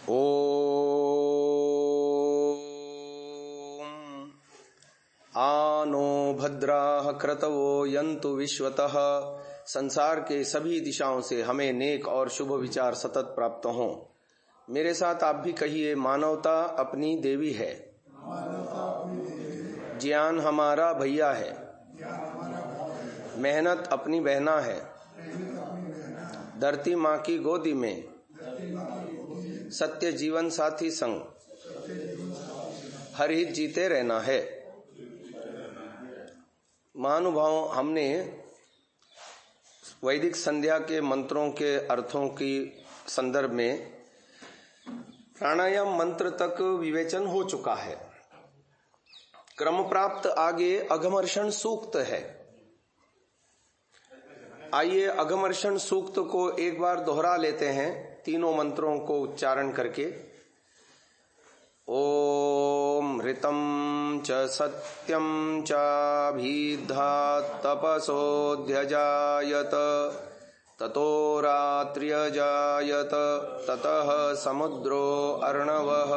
ओम आनो भद्राः क्रतवो यन्तु विश्वतः। संसार के सभी दिशाओं से हमें नेक और शुभ विचार सतत प्राप्त हों। मेरे साथ आप भी कहिए, मानवता अपनी देवी है, ज्ञान हमारा भैया है, मेहनत अपनी बहना है, धरती माँ की गोदी में सत्य जीवन साथी संग हर हित जीते रहना है। महानुभाव, हमने वैदिक संध्या के मंत्रों के अर्थों की संदर्भ में प्राणायाम मंत्र तक विवेचन हो चुका है। क्रम प्राप्त आगे अघमर्षण सूक्त है। आइए अघमर्षण सूक्त को एक बार दोहरा लेते हैं, तीनों मंत्रों को उच्चारण करके। ओम ऋतं च सत्यं चाभिधा तपसोऽध्यजायत ततो रात्र्यजायत ततः समुद्रो अर्णवः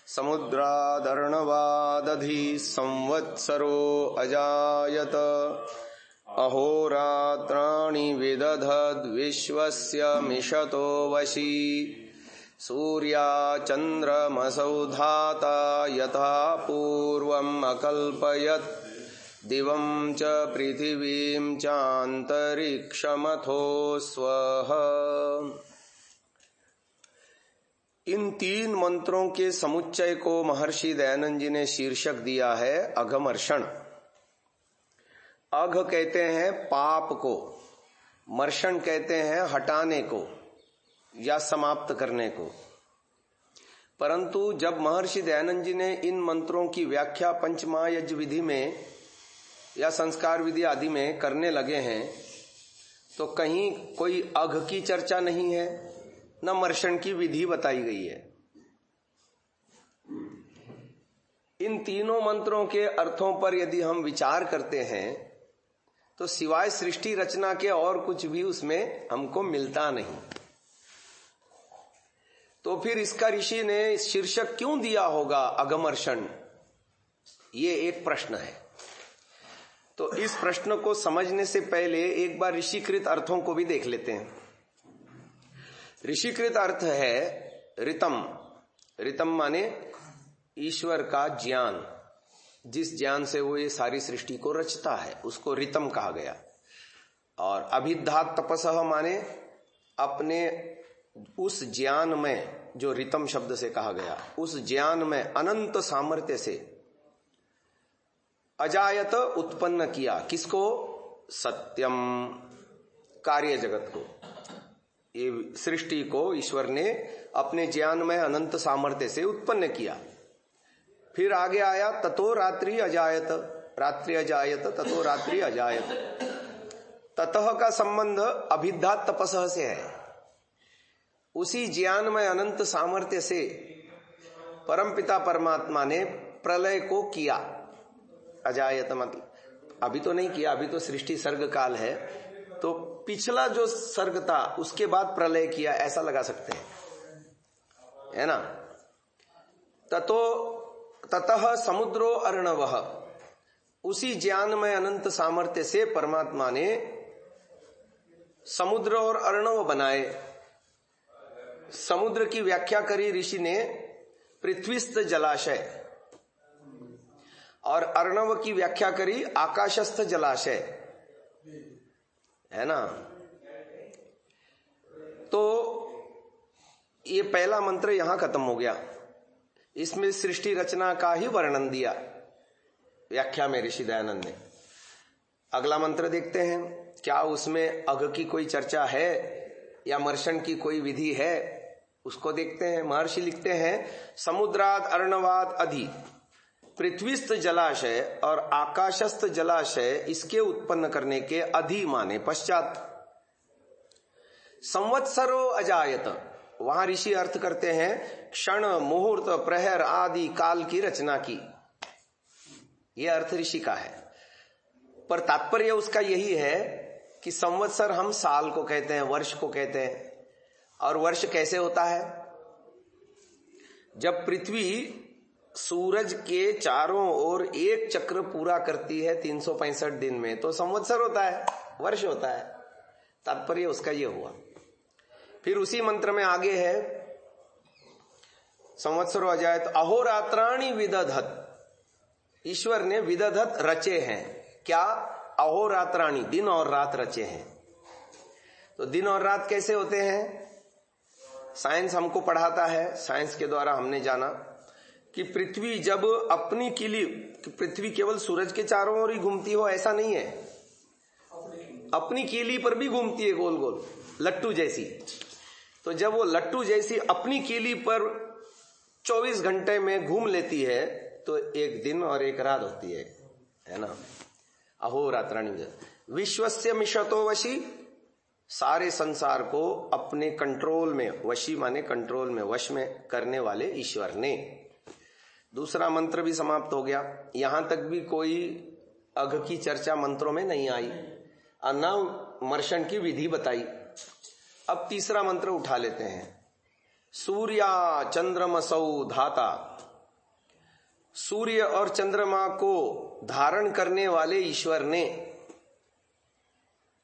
समुद्रादर्णवादधि संवत्सरो अजायत अहोरात्राणि विदधद्विश्वस्य मिषतो वशी सूर्या चन्द्रमसौ धाता यथा पूर्वम् अकल्पयत् दिवं च पृथिवीं चान्तरिक्षमथो स्वः। इन तीन मंत्रों के समुच्चय को महर्षि दयानंद जी ने शीर्षक दिया है अघमर्षण। अघ कहते हैं पाप को, मर्षण कहते हैं हटाने को या समाप्त करने को। परंतु जब महर्षि दयानंद जी ने इन मंत्रों की व्याख्या पंचमहायज्ञ विधि में या संस्कार विधि आदि में करने लगे हैं तो कहीं कोई अघ की चर्चा नहीं है, न मर्षण की विधि बताई गई है। इन तीनों मंत्रों के अर्थों पर यदि हम विचार करते हैं तो सिवाय सृष्टि रचना के और कुछ भी उसमें हमको मिलता नहीं। तो फिर इसका ऋषि ने शीर्षक क्यों दिया होगा अघमर्षण, ये एक प्रश्न है। तो इस प्रश्न को समझने से पहले एक बार ऋषिकृत अर्थों को भी देख लेते हैं। ऋषिकृत अर्थ है ऋतम। ऋतम माने ईश्वर का ज्ञान, जिस ज्ञान से वो ये सारी सृष्टि को रचता है उसको ऋतम कहा गया। और अभिधात तपसः माने अपने उस ज्ञान में, जो ऋतम शब्द से कहा गया, उस ज्ञान में अनंत सामर्थ्य से अजायत उत्पन्न किया। किसको? सत्यम, कार्य जगत को, ये सृष्टि को ईश्वर ने अपने ज्ञान में अनंत सामर्थ्य से उत्पन्न किया। फिर आगे आया ततो रात्रि अजायत, रात्रि अजायत ततो रात्रि अजायत। ततः का संबंध अभिधात तपसः से है। उसी ज्ञान में अनंत सामर्थ्य से परमपिता परमात्मा ने प्रलय को किया। अजायत मतलब अभी तो नहीं किया, अभी तो सृष्टि सर्ग काल है, तो पिछला जो सर्ग था उसके बाद प्रलय किया, ऐसा लगा सकते हैं, है ना। ततः समुद्रो अर्णवः, उसी ज्ञान में अनंत सामर्थ्य से परमात्मा ने समुद्र और अर्णव बनाए। समुद्र की व्याख्या करी ऋषि ने पृथ्वीस्थ जलाशय, और अर्णव की व्याख्या करी आकाशस्थ जलाशय, है ना। तो ये पहला मंत्र यहां खत्म हो गया। इसमें सृष्टि रचना का ही वर्णन दिया व्याख्या में ऋषि दयानंद ने। अगला मंत्र देखते हैं, क्या उसमें अघ की कोई चर्चा है या मर्षण की कोई विधि है, उसको देखते हैं। महर्षि लिखते हैं, समुद्राद अर्णवाद अधि, पृथ्वीस्थ जलाशय और आकाशस्थ जलाशय, इसके उत्पन्न करने के अधि माने पश्चात। संवत्सरो अजायत, वहां ऋषि अर्थ करते हैं क्षण, मुहूर्त, प्रहर आदि काल की रचना की। यह अर्थ ऋषि का है, पर तात्पर्य उसका यही है कि संवत्सर हम साल को कहते हैं, वर्ष को कहते हैं। और वर्ष कैसे होता है? जब पृथ्वी सूरज के चारों ओर एक चक्र पूरा करती है 365 दिन में, तो संवत्सर होता है, वर्ष होता है। तात्पर्य उसका ये हुआ। फिर उसी मंत्र में आगे है, संवत्सरों आ जाए तो अहोरात्राणि विदधत, ईश्वर ने विदधत रचे हैं। क्या? अहोरात्राणि, दिन और रात रचे हैं। तो दिन और रात कैसे होते हैं? साइंस हमको पढ़ाता है, साइंस के द्वारा हमने जाना कि पृथ्वी जब अपनी कीली, पृथ्वी केवल सूरज के चारों ओर ही घूमती हो ऐसा नहीं है, अपनी कीली पर भी घूमती है गोल गोल, लट्टू जैसी। तो जब वो लट्टू जैसी अपनी कीली पर 24 घंटे में घूम लेती है तो एक दिन और एक रात होती है ना। अहोरात्राणि विश्वस्य मिशतो वशी, सारे संसार को अपने कंट्रोल में, वशी माने कंट्रोल में, वश में करने वाले ईश्वर ने। दूसरा मंत्र भी समाप्त हो गया। यहां तक भी कोई अघ की चर्चा मंत्रों में नहीं आई, न मर्शन की विधि बताई। अब तीसरा मंत्र उठा लेते हैं। सूर्या चंद्रमसौ धाता, सूर्य और चंद्रमा को धारण करने वाले ईश्वर ने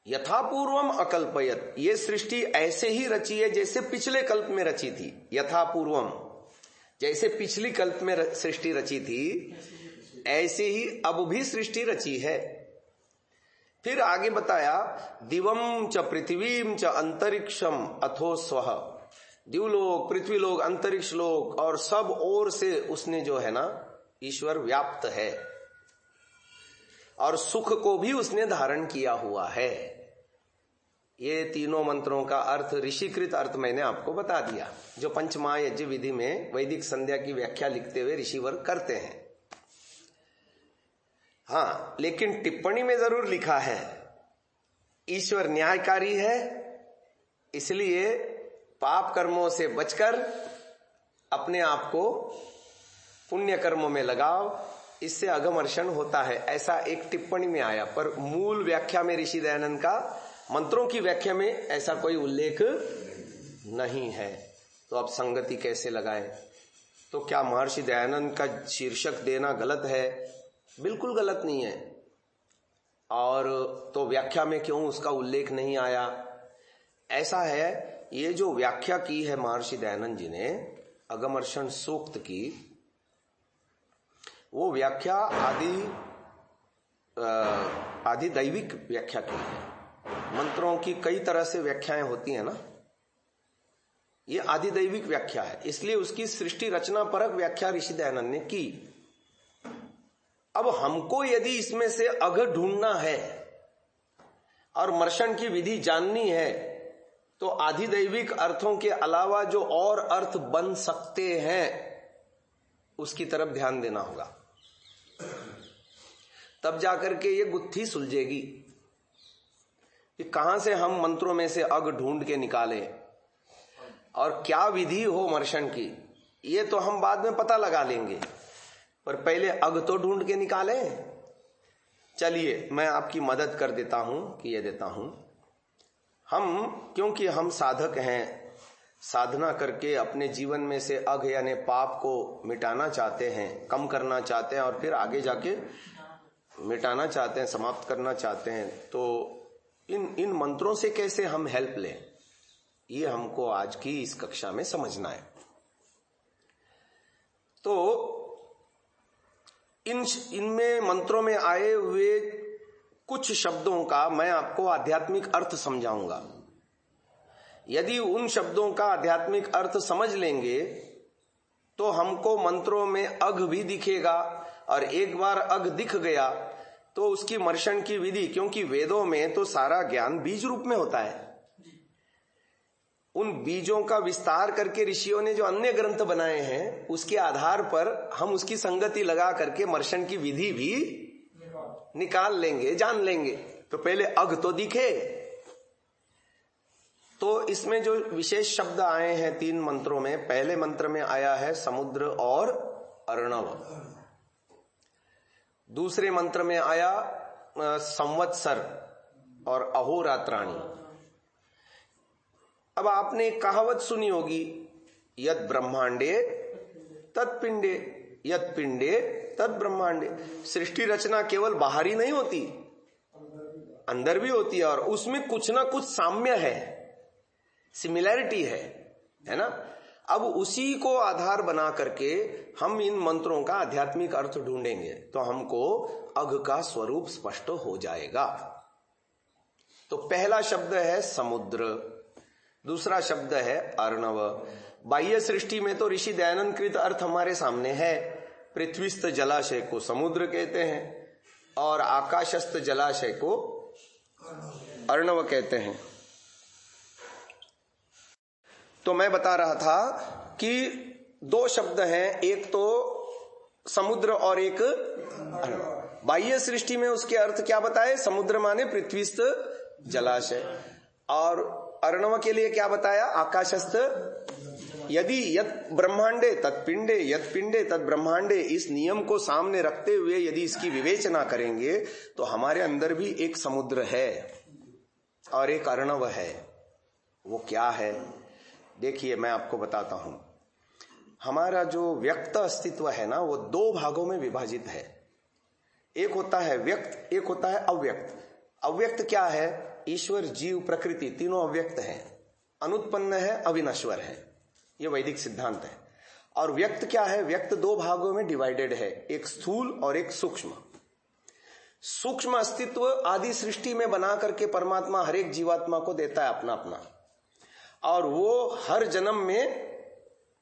यथापूर्वम अकल्पयत, ये सृष्टि ऐसे ही रची है जैसे पिछले कल्प में रची थी। यथापूर्वम, जैसे पिछली कल्प में सृष्टि रची थी ऐसे ही अब भी सृष्टि रची है। फिर आगे बताया, दिवम च पृथ्वीम च अंतरिक्षम अथो स्वः, दिवलोक, पृथ्वीलोक, अंतरिक्ष लोक और सब ओर से उसने जो है ना ईश्वर व्याप्त है, और सुख को भी उसने धारण किया हुआ है। ये तीनों मंत्रों का अर्थ, ऋषिकृत अर्थ मैंने आपको बता दिया, जो पंचमहायज्ञ विधि में वैदिक संध्या की व्याख्या लिखते हुए ऋषिवर करते हैं। हाँ, लेकिन टिप्पणी में जरूर लिखा है ईश्वर न्यायकारी है, इसलिए पाप कर्मों से बचकर अपने आप को पुण्य कर्मों में लगाओ, इससे अघमर्षण होता है, ऐसा एक टिप्पणी में आया। पर मूल व्याख्या में ऋषि दयानंद का, मंत्रों की व्याख्या में ऐसा कोई उल्लेख नहीं है। तो अब संगति कैसे लगाएं? तो क्या महर्षि दयानंद का शीर्षक देना गलत है? बिल्कुल गलत नहीं है। और तो व्याख्या में क्यों उसका उल्लेख नहीं आया? ऐसा है, ये जो व्याख्या की है महर्षि दयानंद जी ने अघमर्षण सूक्त की, वो व्याख्या आदि दैविक व्याख्या की है। मंत्रों की कई तरह से व्याख्याएं होती हैं ना, ये आदि दैविक व्याख्या है, इसलिए उसकी सृष्टि रचना परक व्याख्या ऋषि दयानंद ने की। अब हमको यदि इसमें से अघ ढूंढना है और मर्शन की विधि जाननी है, तो आदि दैविक अर्थों के अलावा जो और अर्थ बन सकते हैं उसकी तरफ ध्यान देना होगा। तब जाकर के ये गुत्थी सुलझेगी कि कहां से हम मंत्रों में से अघ ढूंढ के निकालें और क्या विधि हो मर्शन की। ये तो हम बाद में पता लगा लेंगे, पर पहले अघ तो ढूंढ के निकालें। चलिए मैं आपकी मदद कर देता हूं कि ये देता हूं। क्योंकि हम साधक हैं, साधना करके अपने जीवन में से अघ यानी पाप को मिटाना चाहते हैं, कम करना चाहते हैं और फिर आगे जाके मिटाना चाहते हैं, समाप्त करना चाहते हैं, तो इन मंत्रों से कैसे हम हेल्प लें, ये हमको आज की इस कक्षा में समझना है। तो इनमें मंत्रों में आए हुए कुछ शब्दों का मैं आपको आध्यात्मिक अर्थ समझाऊंगा। यदि उन शब्दों का आध्यात्मिक अर्थ समझ लेंगे तो हमको मंत्रों में अघ भी दिखेगा, और एक बार अघ दिख गया तो उसकी मर्शन की विधि, क्योंकि वेदों में तो सारा ज्ञान बीज रूप में होता है, उन बीजों का विस्तार करके ऋषियों ने जो अन्य ग्रंथ बनाए हैं उसके आधार पर हम उसकी संगति लगा करके मर्शन की विधि भी निकाल लेंगे, जान लेंगे। तो पहले अघ तो दिखे। तो इसमें जो विशेष शब्द आए हैं 3 मंत्रों में, पहले मंत्र में आया है समुद्र और अर्णव, दूसरे मंत्र में आया संवत्सर और अहोरात्राणि। अब आपने कहावत सुनी होगी, यद ब्रह्मांडे तत्पिंडे, यत पिंडे तत् ब्रह्मांडे। सृष्टि रचना केवल बाहर ही नहीं होती, अंदर भी होती है, और उसमें कुछ ना कुछ साम्य है, सिमिलैरिटी है ना। अब उसी को आधार बना करके हम इन मंत्रों का आध्यात्मिक अर्थ ढूंढेंगे तो हमको अघ का स्वरूप स्पष्ट हो जाएगा। तो पहला शब्द है समुद्र, दूसरा शब्द है अर्णव। बाह्य सृष्टि में तो ऋषि दयानंद कृत अर्थ हमारे सामने है। पृथ्वीस्थ जलाशय को समुद्र कहते हैं और आकाशस्थ जलाशय को अर्णव कहते हैं। तो मैं बता रहा था कि दो शब्द हैं, एक तो समुद्र और एक अर्णव। बाह्य सृष्टि में उसके अर्थ क्या बताए? समुद्र माने पृथ्वीस्थ जलाशय, और अर्णव के लिए क्या बताया? आकाशस्थ। यदि यत ब्रह्मांडे तत्पिंडे, यत पिंडे तत् ब्रह्मांडे, इस नियम को सामने रखते हुए यदि इसकी विवेचना करेंगे तो हमारे अंदर भी एक समुद्र है और एक अर्णव है। वो क्या है? देखिए मैं आपको बताता हूं। हमारा जो व्यक्त अस्तित्व है ना, वो दो भागों में विभाजित है। एक होता है व्यक्त, एक होता है अव्यक्त। अव्यक्त क्या है? ईश्वर, जीव, प्रकृति तीनों अव्यक्त हैं, अनुत्पन्न है, अविनश्वर है, ये वैदिक सिद्धांत है। और व्यक्त क्या है? व्यक्त दो भागों में डिवाइडेड है, एक स्थूल और एक सूक्ष्म। सूक्ष्म अस्तित्व आदि सृष्टि में बना करके परमात्मा हर एक जीवात्मा को देता है अपना अपना, और वो हर जन्म में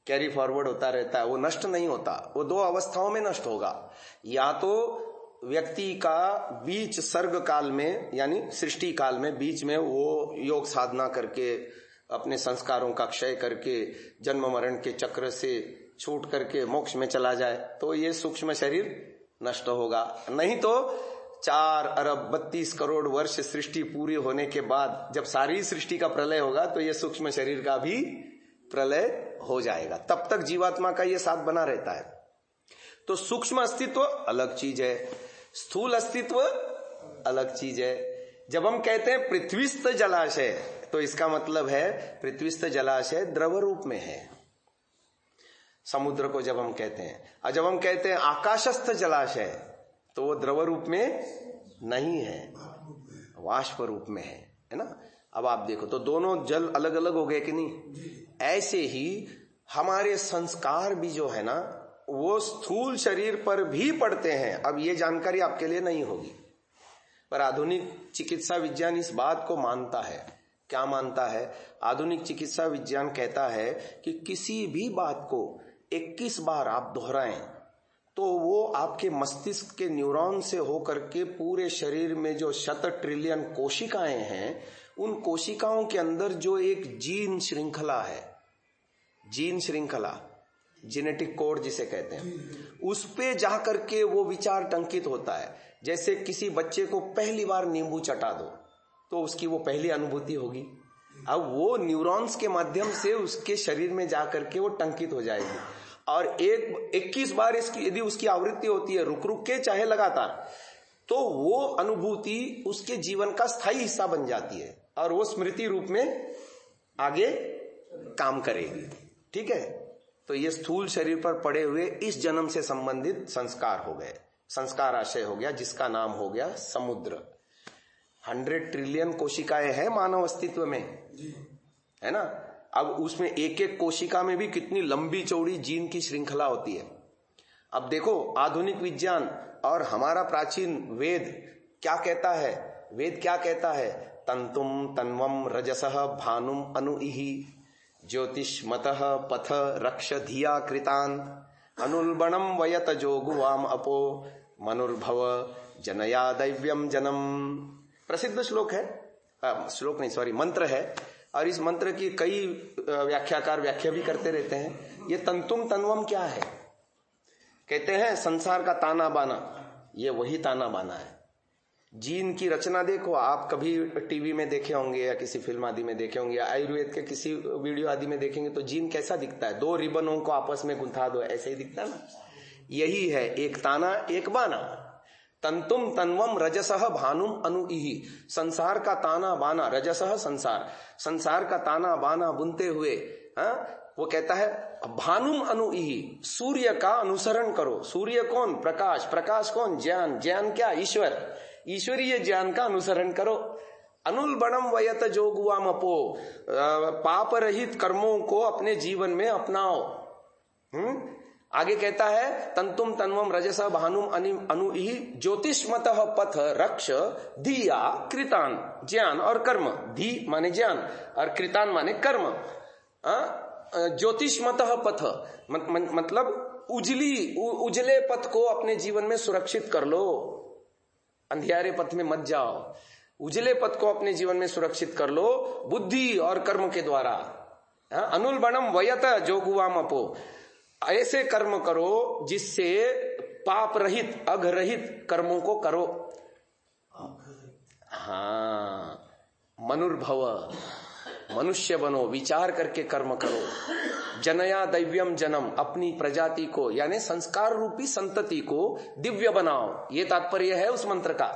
कैरी फॉरवर्ड होता रहता है, वो नष्ट नहीं होता। वो दो अवस्थाओं में नष्ट होगा, या तो व्यक्ति का बीच सर्ग काल में यानी सृष्टि काल में बीच में वो योग साधना करके अपने संस्कारों का क्षय करके जन्म मरण के चक्र से छूट करके मोक्ष में चला जाए, तो ये सूक्ष्म शरीर नष्ट होगा। नहीं तो 4 अरब 32 करोड़ वर्ष सृष्टि पूरी होने के बाद जब सारी सृष्टि का प्रलय होगा तो ये सूक्ष्म शरीर का भी प्रलय हो जाएगा। तब तक जीवात्मा का ये साथ बना रहता है। तो सूक्ष्म अस्तित्व अलग चीज है, स्थूल अस्तित्व अलग चीज है। जब हम कहते हैं पृथ्वीस्थ जलाशय, तो इसका मतलब है पृथ्वीस्थ जलाशय द्रव रूप में है, समुद्र को जब हम कहते हैं। और जब हम कहते हैं आकाशस्थ जलाशय, तो वो द्रव रूप में नहीं है, वाष्प रूप में है ना। अब आप देखो तो दोनों जल अलग अलग हो गए कि नहीं? ऐसे ही हमारे संस्कार भी जो है ना, वो स्थूल शरीर पर भी पड़ते हैं। अब ये जानकारी आपके लिए नहीं होगी, पर आधुनिक चिकित्सा विज्ञान इस बात को मानता है। क्या मानता है? आधुनिक चिकित्सा विज्ञान कहता है कि किसी भी बात को 21 बार आप दोहराएं तो वो आपके मस्तिष्क के न्यूरॉन से होकर के पूरे शरीर में जो 100 ट्रिलियन कोशिकाएं हैं, उन कोशिकाओं के अंदर जो एक जीन श्रृंखला है, जीन श्रृंखला, जेनेटिक कोड जिसे कहते हैं, उस पे जाकर के वो विचार टंकित होता है। जैसे किसी बच्चे को पहली बार नींबू चटा दो तो उसकी वो पहली अनुभूति होगी। अब वो न्यूरॉन्स के माध्यम से उसके शरीर में जाकर के वो टंकित हो जाएगी, और 21 बार इसकी यदि उसकी आवृत्ति होती है रुक रुक के चाहे लगातार, तो वो अनुभूति उसके जीवन का स्थायी हिस्सा बन जाती है और वो स्मृति रूप में आगे काम करेगी। ठीक है, तो ये स्थूल शरीर पर पड़े हुए इस जन्म से संबंधित संस्कार हो गए, संस्कार आशय हो गया, जिसका नाम हो गया समुद्र। 100 ट्रिलियन कोशिकाएं हैं मानव अस्तित्व में, है ना। अब उसमें एक एक कोशिका में भी कितनी लंबी चौड़ी जीन की श्रृंखला होती है। अब देखो आधुनिक विज्ञान और हमारा प्राचीन वेद क्या कहता है? वेद क्या कहता है? तंतुम तन्वम रजसः भानुम अनुइहि ज्योतिष्मतः पथ रक्ष धिया कृतान अनुल्बणम वयत जोगुवाम अपो मनुर्भव जनया दैव्यम जनम। प्रसिद्ध श्लोक है, श्लोक नहीं सॉरी मंत्र है, और इस मंत्र की कई व्याख्याकार व्याख्या भी करते रहते हैं। ये तंतुम तन्वम क्या है? कहते हैं संसार का ताना बाना, ये वही ताना बाना है। जीन की रचना देखो, आप कभी टीवी में देखे होंगे या किसी फिल्म आदि में देखे होंगे या आयुर्वेद के किसी वीडियो आदि में देखेंगे तो जीन कैसा दिखता है? 2 रिबनों को आपस में गुंथा दो, ऐसे ही दिखता है ना। यही है, एक ताना एक बाना। तंतुम तन्वम रजसः भानुम अनुइहि, संसार का ताना बाना, रजसः संसार, संसार का ताना बाना बुनते हुए वो कहता है भानुम अनुइहि, सूर्य का अनुसरण करो। सूर्य कौन? प्रकाश। प्रकाश कौन? ज्ञान। ज्ञान क्या? ईश्वर। ईश्वरीय ज्ञान का अनुसरण करो। अनुल्बणम वयत जोगुआमपो, पाप रहित कर्मों को अपने जीवन में अपनाओ। आगे कहता है तंतुम तन्वम रजस भानुम अनुइहि ज्योतिष्मतः पथ रक्ष धिया कृतान, ज्ञान और कर्म। धी माने ज्ञान और कृतान माने कर्म। ज्योतिष्मतः पथ मतलब उजले पथ को अपने जीवन में सुरक्षित कर लो। अंधियारे पथ में मत जाओ, उजले पथ को अपने जीवन में सुरक्षित कर लो बुद्धि और कर्म के द्वारा। अनुल्बणम वयत जोगुआमपो, ऐसे कर्म करो जिससे पाप रहित अघ रहित कर्मों को करो। हाँ, मनुर्भव, मनुष्य बनो, विचार करके कर्म करो। जनया दैव्यम जनम, अपनी प्रजाति को यानी संस्कार रूपी संतति को दिव्य बनाओ। ये तात्पर्य है उस मंत्र का।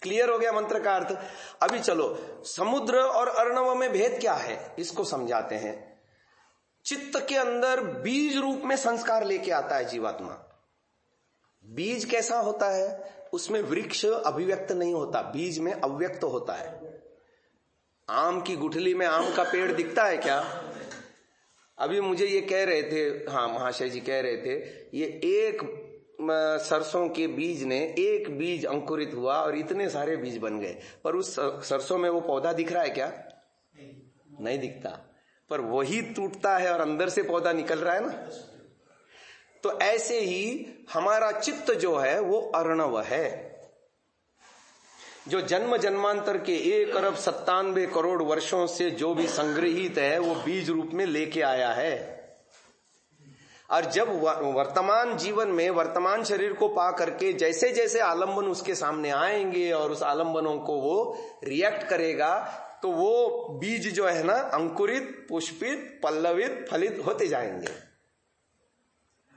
क्लियर हो गया मंत्र का अर्थ। अभी चलो समुद्र और अर्णव में भेद क्या है इसको समझाते हैं। चित्त के अंदर बीज रूप में संस्कार लेके आता है जीवात्मा। बीज कैसा होता है? उसमें वृक्ष अभिव्यक्त नहीं होता, बीज में अव्यक्त होता है। आम की गुठली में आम का पेड़ दिखता है क्या? अभी मुझे ये कह रहे थे, हाँ महाशय जी कह रहे थे, ये एक सरसों के बीज ने एक बीज अंकुरित हुआ और इतने सारे बीज बन गए, पर उस सरसों में वो पौधा दिख रहा है क्या? नहीं दिखता, पर वही टूटता है और अंदर से पौधा निकल रहा है ना। तो ऐसे ही हमारा चित्त जो है वो अर्णव है, जो जन्म जन्मांतर के 1 अरब 97 करोड़ वर्षों से जो भी संग्रहित है वो बीज रूप में लेके आया है। और जब वर्तमान जीवन में वर्तमान शरीर को पा करके जैसे जैसे आलंबन उसके सामने आएंगे और उस आलंबनों को वो रिएक्ट करेगा, तो वो बीज जो है ना अंकुरित, पुष्पित, पल्लवित, फलित होते जाएंगे।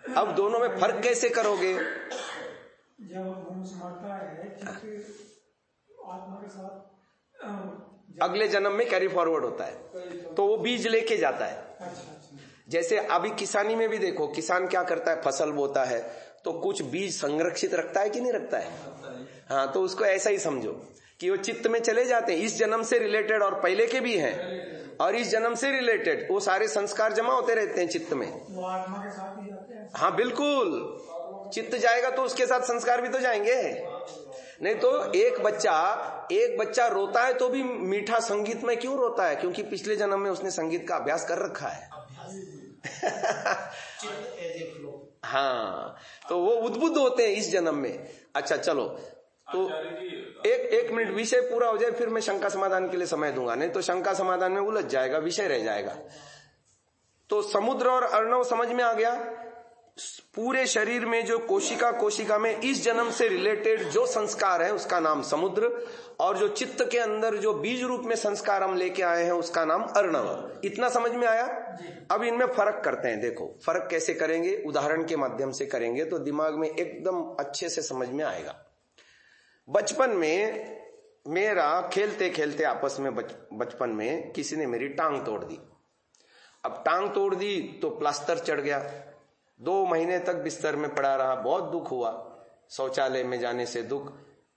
अब दोनों में फर्क कैसे करोगे? जब मनुष्य मरता है आत्मा के साथ अगले जन्म में कैरी फॉरवर्ड होता है, तो वो बीज लेके जाता है। जैसे अभी किसानी में भी देखो, किसान क्या करता है? फसल बोता है तो कुछ बीज संरक्षित रखता है कि नहीं रखता है? हाँ, तो उसको ऐसा ही समझो कि वो चित्त में चले जाते हैं, इस जन्म से रिलेटेड और पहले के भी हैं और इस जन्म से रिलेटेड वो सारे संस्कार जमा होते रहते हैं चित्त में। वो आत्मा के साथ ही जाते हैं। हाँ बिल्कुल, चित्त जाएगा तो उसके साथ संस्कार भी तो जाएंगे। नहीं तो एक बच्चा रोता है तो भी मीठा संगीत में क्यों रोता है? क्योंकि पिछले जन्म में उसने संगीत का अभ्यास कर रखा है। हाँ, तो वो उद्बुद्ध होते हैं इस जन्म में। अच्छा चलो, तो एक मिनट विषय पूरा हो जाए फिर मैं शंका समाधान के लिए समय दूंगा, नहीं तो शंका समाधान में उलझ जाएगा, विषय रह जाएगा। तो समुद्र और अर्णव समझ में आ गया। पूरे शरीर में जो कोशिका में इस जन्म से रिलेटेड जो संस्कार है उसका नाम समुद्र, और जो चित्त के अंदर जो बीज रूप में संस्कार हम लेके आए हैं उसका नाम अर्णव। इतना समझ में आया? अब इनमें फर्क करते हैं। देखो फर्क कैसे करेंगे, उदाहरण के माध्यम से करेंगे तो दिमाग में एकदम अच्छे से समझ में आएगा। बचपन में मेरा खेलते खेलते आपस में बचपन में किसी ने मेरी टांग तोड़ दी। अब टांग तोड़ दी तो प्लास्टर चढ़ गया, 2 महीने तक बिस्तर में पड़ा रहा, बहुत दुख हुआ। शौचालय में जाने से दुख,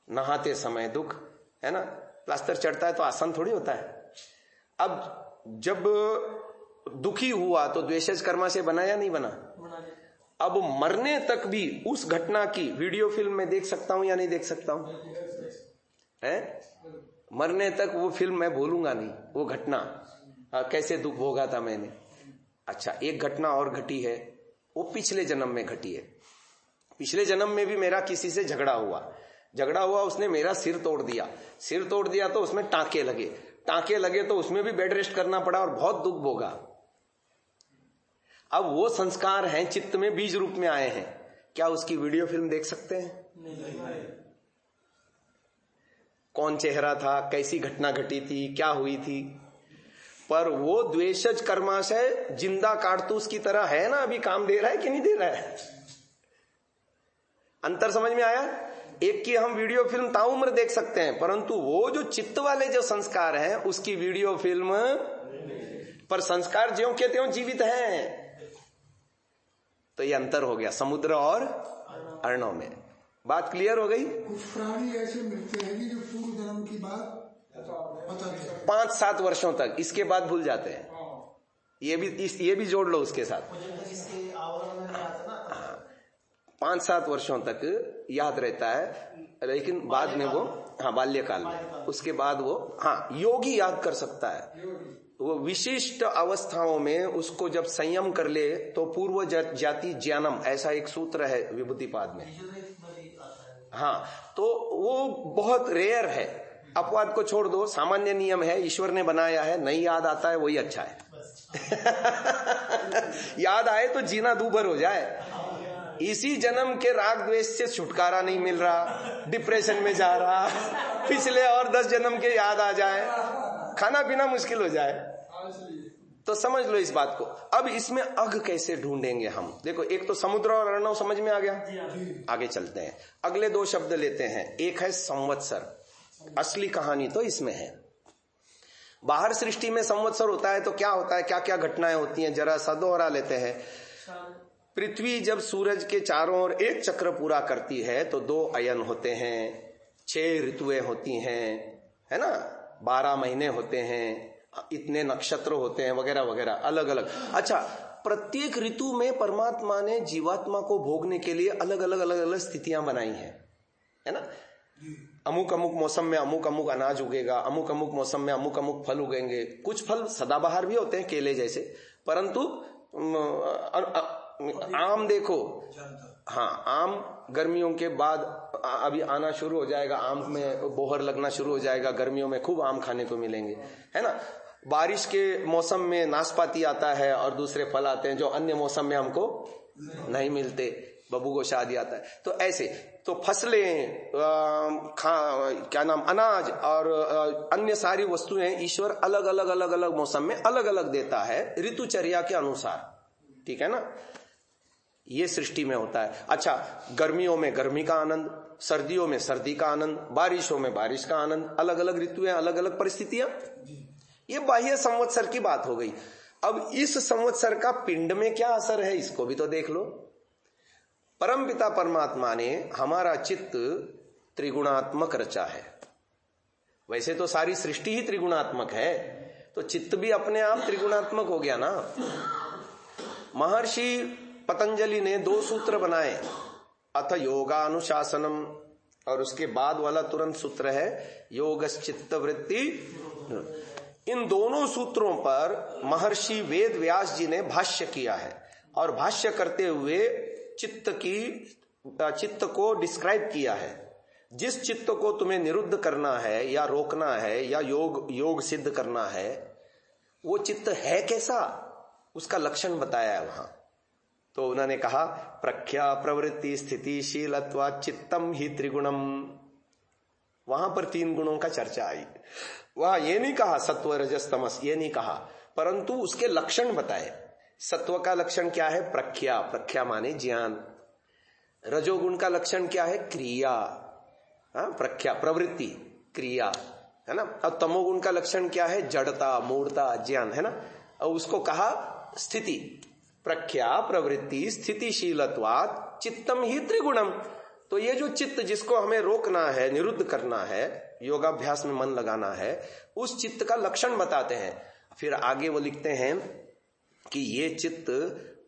नहाते समय दुख, है ना। प्लास्टर चढ़ता है तो आसान थोड़ी होता है। अब जब दुखी हुआ तो द्वेषज कर्मा से बना या नहीं बना? अब मरने तक भी उस घटना की वीडियो फिल्म में देख सकता हूं या नहीं देख सकता हूं? है, मरने तक वो फिल्म मैं भूलूंगा नहीं, वो घटना कैसे दुख भोगा था मैंने। अच्छा, एक घटना और घटी है, वो पिछले जन्म में घटी है। पिछले जन्म में भी मेरा किसी से झगड़ा हुआ, उसने मेरा सिर तोड़ दिया तो उसमें टांके लगे तो उसमें भी बेड रेस्ट करना पड़ा और बहुत दुख भोगा। अब वो संस्कार हैं चित्त में बीज रूप में आए हैं, क्या उसकी वीडियो फिल्म देख सकते हैं? नहीं। कौन चेहरा था, कैसी घटना घटी थी, क्या हुई थी? पर वो द्वेषज कर्माशय जिंदा कारतूस की तरह है ना, अभी काम दे रहा है कि नहीं दे रहा है? अंतर समझ में आया? एक की हम वीडियो फिल्म ताउम्र देख सकते हैं, परंतु वो जो चित्त वाले जो संस्कार हैं उसकी वीडियो फिल्म पर संस्कार ज्यों के त्यों जीवित हैं। तो ये अंतर हो गया समुद्र और अर्णव में। बात क्लियर हो गई। कुछ प्राणी ऐसे मिलते हैं कि जो पूर्व जन्म की बात पता नहीं, 5-7 वर्षों तक, इसके बाद भूल जाते हैं। ये भी जोड़ लो उसके साथ। 5-7 वर्षों तक याद रहता है, लेकिन बाद में वो, हाँ बाल्यकाल में, उसके बाद वो, हाँ योगी याद कर सकता है। वो विशिष्ट अवस्थाओं में उसको जब संयम कर ले तो पूर्व जाति ज्ञानम, ऐसा एक सूत्र है विभूतिपाद में। हाँ, तो वो बहुत रेयर है। अपवाद को छोड़ दो, सामान्य नियम है, ईश्वर ने बनाया है, नहीं याद आता है वही अच्छा है। याद आए तो जीना दूभर हो जाए। इसी जन्म के राग द्वेष से छुटकारा नहीं मिल रहा, डिप्रेशन में जा रहा, पिछले और 10 जन्म के याद आ जाए, खाना पीना मुश्किल हो जाए। तो समझ लो इस बात को। अब इसमें अघ कैसे ढूंढेंगे हम? देखो, एक तो समुद्र और अर्णव समझ में आ गया। आगे चलते हैं, अगले 2 शब्द लेते हैं। एक है संवत्सर। असली कहानी तो इसमें है। बाहर सृष्टि में संवत्सर होता है तो क्या होता है, क्या क्या घटनाएं होती हैं, जरा सा दोहरा लेते हैं। पृथ्वी जब सूरज के चारों ओर एक चक्र पूरा करती है तो 2 अयन होते हैं, 6 ऋतुएं होती हैं, है ना, 12 महीने होते हैं, इतने नक्षत्र होते हैं, वगैरह वगैरह, अलग अलग। अच्छा, प्रत्येक ऋतु में परमात्मा ने जीवात्मा को भोगने के लिए अलग अलग स्थितियां बनाई हैं, है ना। अमुक अमुक मौसम में अमुक अमुक अनाज उगेगा, अमुक अमुक मौसम में अमुक अमुक फल उगेंगे। कुछ फल सदाबहार भी होते हैं, केले जैसे, परंतु आम देखो, हाँ, आम गर्मियों के बाद अभी आना शुरू हो जाएगा, आम में बोहर लगना शुरू हो जाएगा, गर्मियों में खूब आम खाने को मिलेंगे, है ना। बारिश के मौसम में नाशपाती आता है और दूसरे फल आते हैं जो अन्य मौसम में हमको नहीं मिलते, बबूगोशा आदि आता है। तो ऐसे तो फसलें, क्या नाम, अनाज और अन्य सारी वस्तुएं ईश्वर अलग अलग मौसम में अलग अलग देता है ऋतुचर्या के अनुसार, ठीक है ना। ये सृष्टि में होता है। अच्छा, गर्मियों में गर्मी का आनंद, सर्दियों में सर्दी का आनंद, बारिशों में बारिश का आनंद, अलग अलग ऋतुएं, अलग अलग परिस्थितियां। ये बाह्य संवत्सर की बात हो गई। अब इस संवत्सर का पिंड में क्या असर है, इसको भी तो देख लो। परमपिता परमात्मा ने हमारा चित्त त्रिगुणात्मक रचा है। वैसे तो सारी सृष्टि ही त्रिगुणात्मक है, तो चित्त भी अपने आप त्रिगुणात्मक हो गया ना। महर्षि पतंजलि ने 2 सूत्र बनाए, अथ योगानुशासनम, और उसके बाद वाला तुरंत सूत्र है योगश्चित्त वृत्ति। इन दोनों सूत्रों पर महर्षि वेद व्यास जी ने भाष्य किया है, और भाष्य करते हुए चित्त को डिस्क्राइब किया है। जिस चित्त को तुम्हें निरुद्ध करना है या रोकना है या योग सिद्ध करना है, वो चित्त है कैसा, उसका लक्षण बताया है वहां। तो उन्होंने कहा प्रख्या प्रवृत्ति स्थितिशीलत्वा चित्तम ही त्रिगुणम। वहां पर 3 गुणों का चर्चा आई। वहां ये नहीं कहा सत्व रजस तमस, ये नहीं कहा, परंतु उसके लक्षण बताए। सत्व का लक्षण क्या है, प्रख्या, प्रख्या माने ज्ञान। रजोगुण का लक्षण क्या है, क्रिया, प्रख्या प्रवृत्ति क्रिया, है ना। और तमोगुण का लक्षण क्या है, जड़ता मूढ़ता ज्ञान, है ना। और उसको कहा स्थिति, प्रख्या प्रवृत्ति स्थितिशीलत्वात् चित्तम ही त्रिगुणम। तो ये जो चित्त जिसको हमें रोकना है, निरुद्ध करना है, योगाभ्यास में मन लगाना है, उस चित्त का लक्षण बताते हैं। फिर आगे वो लिखते हैं कि ये चित्त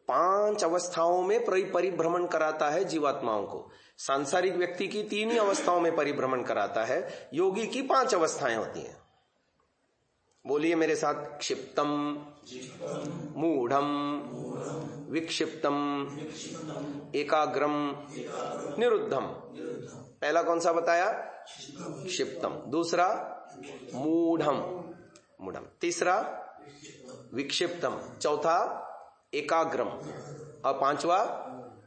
5 अवस्थाओं में परिभ्रमण कराता है जीवात्माओं को। सांसारिक व्यक्ति की 3 ही अवस्थाओं में परिभ्रमण कराता है, योगी की 5 अवस्थाएं होती हैं। बोलिए मेरे साथ, क्षिप्तम, मूढ़म, विक्षिप्तम, एकाग्रम, निरुद्धम। पहला कौन सा बताया, क्षिप्तम। दूसरा मूढ़म, तीसरा विक्षिप्तम, चौथा एकाग्रम, और 5वां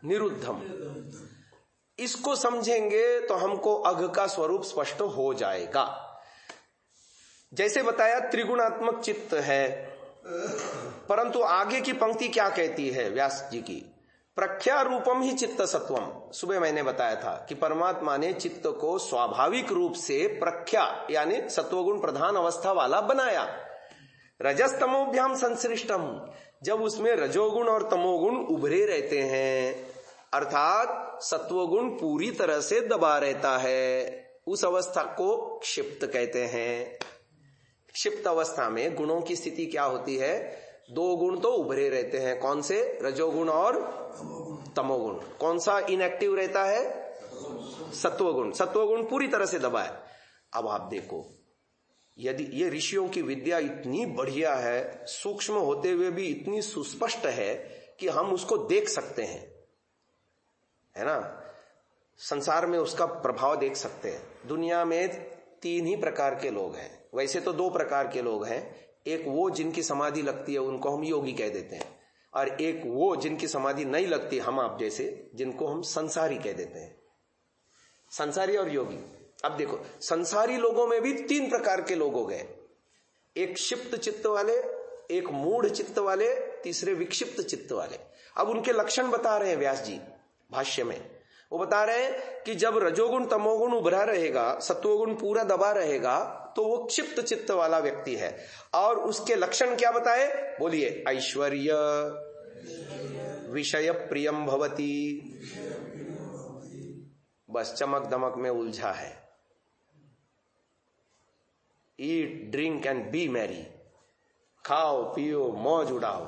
निरुद्धम। इसको समझेंगे तो हमको अघ का स्वरूप स्पष्ट हो जाएगा। जैसे बताया त्रिगुणात्मक चित्त है, परंतु आगे की पंक्ति क्या कहती है व्यास जी की, प्रख्या रूपम ही चित्त सत्वम। सुबह मैंने बताया था कि परमात्मा ने चित्त को स्वाभाविक रूप से प्रख्या यानी सत्वगुण प्रधान अवस्था वाला बनाया। रजस्तमोभ्याम संश्लिष्टम, जब उसमें रजोगुण और तमोगुण उभरे रहते हैं, अर्थात सत्वगुण पूरी तरह से दबा रहता है, उस अवस्था को क्षिप्त कहते हैं। क्षिप्त अवस्था में गुणों की स्थिति क्या होती है? दो गुण तो उभरे रहते हैं, कौन से? रजोगुण और तमोगुण। कौन सा इनएक्टिव रहता है? सत्वगुण। सत्वगुण पूरी तरह से दबा है। अब आप देखो, यदि ये ऋषियों की विद्या इतनी बढ़िया है, सूक्ष्म होते हुए भी इतनी सुस्पष्ट है कि हम उसको देख सकते हैं, है ना? संसार में उसका प्रभाव देख सकते हैं। दुनिया में 3 ही प्रकार के लोग हैं, वैसे तो 2 प्रकार के लोग हैं। एक वो जिनकी समाधि लगती है, उनको हम योगी कह देते हैं, और एक वो जिनकी समाधि नहीं लगती, हम आप जैसे, जिनको हम संसारी कह देते हैं। संसारी और योगी। अब देखो, संसारी लोगों में भी 3 प्रकार के लोग हो गए, एक क्षिप्त चित्त वाले, एक मूढ़ चित्त वाले, तीसरे विक्षिप्त चित्त वाले। अब उनके लक्षण बता रहे हैं व्यास जी भाष्य में। वो बता रहे हैं कि जब रजोगुण तमोगुण उभरा रहेगा, सत्वगुण पूरा दबा रहेगा, तो वो क्षिप्त चित्त वाला व्यक्ति है। और उसके लक्षण क्या बताए? बोलिए। ऐश्वर्य, विषय प्रियम भवती, बस चमक दमक में उलझा है। Eat drink and B Mary, खाओ पियो मौज उड़ाओ।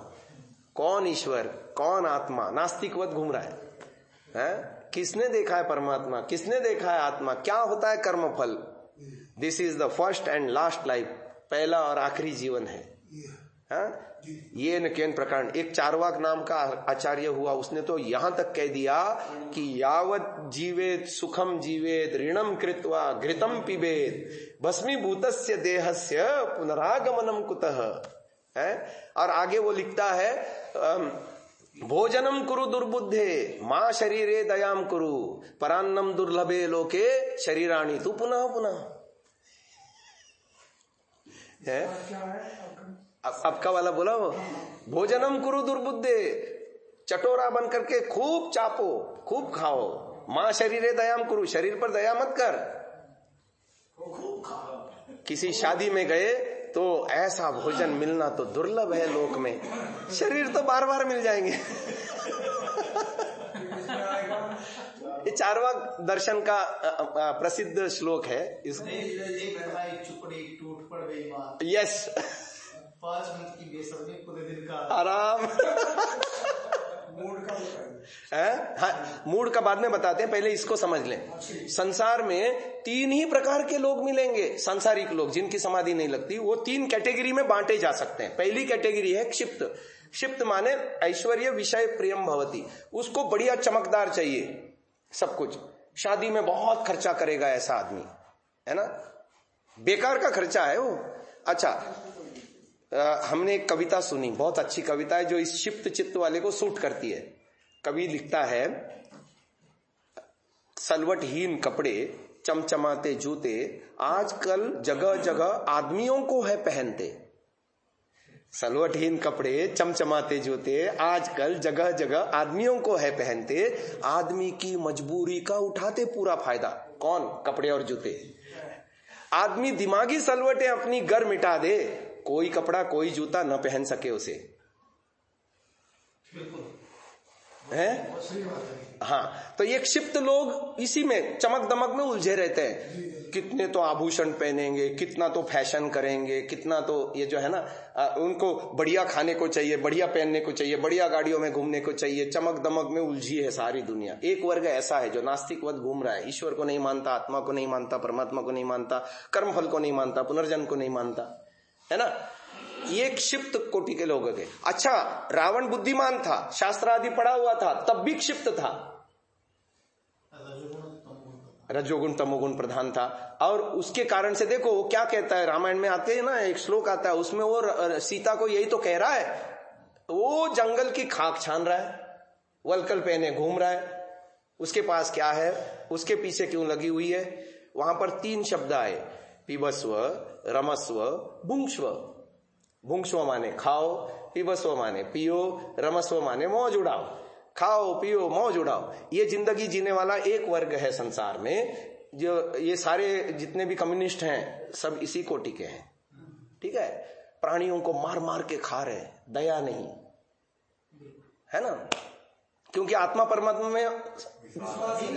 कौन ईश्वर, कौन आत्मा? नास्तिकवत घूम रहा है? किसने देखा है परमात्मा? किसने देखा है आत्मा? क्या होता है कर्मफल? This is the first and last life, पहला और आखिरी जीवन है। ये न केन प्रकार। एक चार्वाक नाम का आचार्य हुआ, उसने तो यहां तक कह दिया कि यावत जीवेत सुखम जीवेत ऋणम कृत्वा घृतम पिबेत भस्मीभूतस्य देहस्य पुनरागमनम कुतः। है? और आगे वो लिखता है, भोजनम कुरु दुर्बुद्धे मां शरीरे दयाम कुरु परान्नम दुर्लभे लोके शरीराणि तू पुनः पुनः। है? अब का वाला बोला वो, भोजनम कुरु दुर्बुद्धे, चटोरा बन करके खूब चापो, खूब खाओ। मां शरीरे दयाम कुरु, शरीर पर दया मत कर। किसी शादी में गए तो ऐसा भोजन मिलना तो दुर्लभ है लोक में, शरीर तो बार बार मिल जाएंगे। ये चार्वाक दर्शन का प्रसिद्ध श्लोक है। यस, 5 मिनट की बेसब्री पूरे दिन का आराम। हाँ, मूड का बाद में बताते हैं, पहले इसको समझ लें। संसार में 3 ही प्रकार के लोग मिलेंगे, सांसारिक लोग जिनकी समाधि नहीं लगती। वो 3 कैटेगरी में बांटे जा सकते हैं। पहली कैटेगरी है क्षिप्त। क्षिप्त माने ऐश्वर्य विषय प्रियम भवती, उसको बढ़िया चमकदार चाहिए सब कुछ। शादी में बहुत खर्चा करेगा ऐसा आदमी, है ना? बेकार का खर्चा है वो। अच्छा, हमने एक कविता सुनी, बहुत अच्छी कविता है, जो इस क्षिप्त चित्त वाले को सूट करती है। कवि लिखता है, सलवटहीन कपड़े चमचमाते जूते आजकल जगह जगह आदमियों को है पहनते। सलवटहीन कपड़े चमचमाते जूते आजकल जगह जगह आदमियों को है पहनते। आदमी की मजबूरी का उठाते पूरा फायदा। कौन? कपड़े और जूते। आदमी दिमागी सलवटें अपनी घर मिटा दे, कोई कपड़ा कोई जूता न पहन सके उसे। है? हाँ, तो ये क्षिप्त लोग इसी में चमक दमक में उलझे रहते हैं। कितने तो आभूषण पहनेंगे, कितना तो फैशन करेंगे, कितना तो ये जो है ना, उनको बढ़िया खाने को चाहिए, बढ़िया पहनने को चाहिए, बढ़िया गाड़ियों में घूमने को चाहिए। चमक दमक में उलझी है सारी दुनिया। एक वर्ग ऐसा है जो नास्तिकवत घूम रहा है, ईश्वर को नहीं मानता, आत्मा को नहीं मानता, परमात्मा को नहीं मानता, कर्मफल को नहीं मानता, पुनर्जन्म को नहीं मानता, है ना? ये क्षिप्त कोटि के लोग गए। अच्छा, रावण बुद्धिमान था, शास्त्र आदि पढ़ा हुआ था, तब भी क्षिप्त था, रजोगुण तमोगुण प्रधान था। और उसके कारण से देखो वो क्या कहता है, रामायण में आते हैं ना, एक श्लोक आता है, उसमें वो सीता को यही तो कह रहा है। वो जंगल की खाक छान रहा है, वलकल पहने घूम रहा है, उसके पास क्या है, उसके पीछे क्यों लगी हुई है। वहां पर 3 शब्द आए, पिबस्व, रमस्व, भुंक्ष्व। भुंक्ष्व माने खाओ, पिबस्व माने पियो, रमस्व माने मौज उड़ाओ। खाओ पियो मौज उड़ाओ। ये जिंदगी जीने वाला एक वर्ग है संसार में। जो ये सारे जितने भी कम्युनिस्ट हैं सब इसी कोटि के हैं, ठीक है? प्राणियों को मार मार के खा रहे हैं, दया नहीं है ना, क्योंकि आत्मा परमात्मा में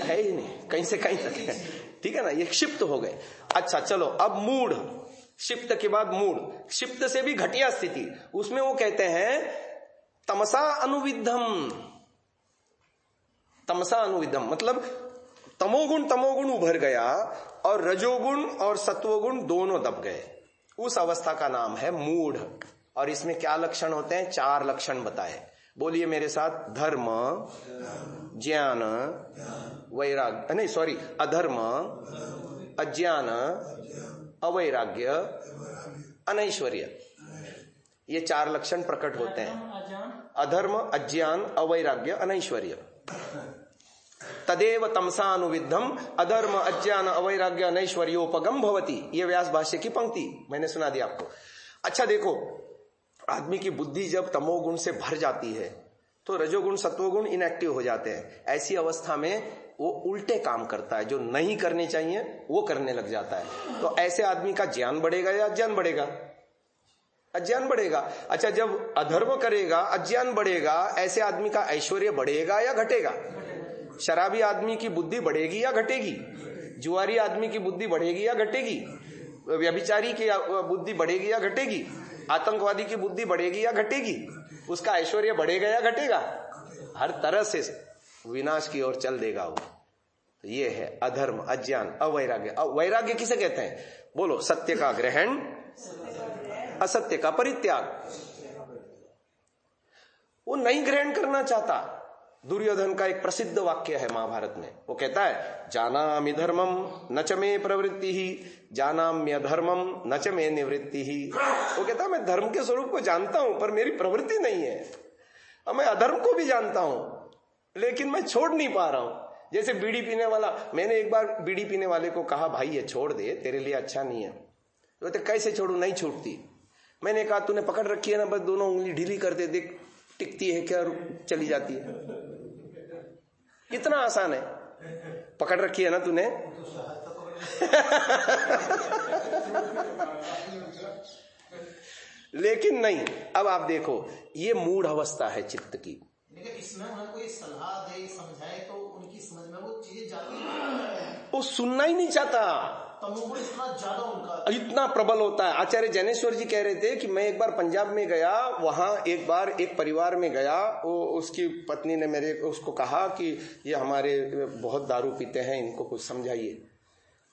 है ही नहीं, कहीं से कहीं तक है। ठीक है ना, ये क्षिप्त हो गए। अच्छा चलो, अब मूढ़, क्षिप्त के बाद मूढ़, क्षिप्त से भी घटिया स्थिति, उसमें वो कहते हैं तमसा अनुविद्धम। तमसा अनुविद्धम मतलब तमोगुण उभर गया और रजोगुण और सत्वगुण दोनों दब गए, उस अवस्था का नाम है मूढ़। और इसमें क्या लक्षण होते हैं? 4 लक्षण बताए, बोलिए मेरे साथ। धर्म, ज्ञान, वैराग्य, नहीं सॉरी, अधर्म, अज्ञान, अवैराग्य, अनैश्वर्य, ये 4 लक्षण प्रकट होते हैं। अधर्म, अज्ञान, अवैराग्य, अनैश्वर्य। तदेव तमसानुविद्धम अधर्म अज्ञान अवैराग्य अनैश्वर्योपगम भवति, ये व्यास भाष्य की पंक्ति मैंने सुना दी आपको। अच्छा देखो, आदमी की बुद्धि जब तमोगुण से भर जाती है तो रजोगुण सत्वगुण इनएक्टिव हो जाते हैं। ऐसी अवस्था में वो उल्टे काम करता है, जो नहीं करने चाहिए वो करने लग जाता है। तो ऐसे आदमी का ज्ञान बढ़ेगा या अज्ञान बढ़ेगा? अज्ञान बढ़ेगा। अच्छा, जब अधर्म करेगा, अज्ञान बढ़ेगा, ऐसे आदमी का ऐश्वर्य बढ़ेगा या घटेगा? शराबी आदमी की बुद्धि बढ़ेगी या घटेगी? जुआरी आदमी की बुद्धि बढ़ेगी या घटेगी? व्यभिचारी की बुद्धि बढ़ेगी या घटेगी? आतंकवादी की बुद्धि बढ़ेगी या घटेगी? उसका ऐश्वर्य बढ़ेगा या घटेगा? हर तरह से विनाश की ओर चल देगा वो। तो ये है अधर्म, अज्ञान, अवैराग्य। वैराग्य किसे कहते हैं? बोलो, सत्य का ग्रहण, असत्य का परित्याग। वो नहीं ग्रहण करना चाहता। दुर्योधन का एक प्रसिद्ध वाक्य है महाभारत में, वो कहता है जानामि धर्मम न च मे प्रवृत्ति ही जानाम्य धर्मम न च मे निवृत्ति ही। वो कहता है मैं धर्म के स्वरूप को जानता हूं पर मेरी प्रवृत्ति नहीं है, और मैं अधर्म को भी जानता हूं लेकिन मैं छोड़ नहीं पा रहा हूं। जैसे बीड़ी पीने वाला, मैंने एक बार बीड़ी पीने वाले को कहा भाई ये छोड़ दे, तेरे लिए अच्छा नहीं है। तो कैसे छोड़ू? नहीं छूटती। मैंने कहा तूने पकड़ रखी है ना, बस दोनों उंगली ढीली कर दे, देख टिकती है क्या, चली जाती है। कितना आसान है, पकड़ रखी है ना तूने। लेकिन नहीं, अब आप देखो, ये मूढ़ अवस्था है चित्त की। लेकिन इसमें उन्हें कोई सलाह दे, समझाए तो उनकी समझ में वो चीजें जाती नहीं, वो सुनना ही नहीं चाहता। तमोगुण इतना ज्यादा उनका इतना प्रबल होता है। आचार्य जैनेश्वर जी कह रहे थे कि मैं एक बार पंजाब में गया, वहां एक बार एक परिवार में गया, वो उसकी पत्नी ने उसको कहा कि ये हमारे बहुत दारू पीते हैं, इनको कुछ समझाइए।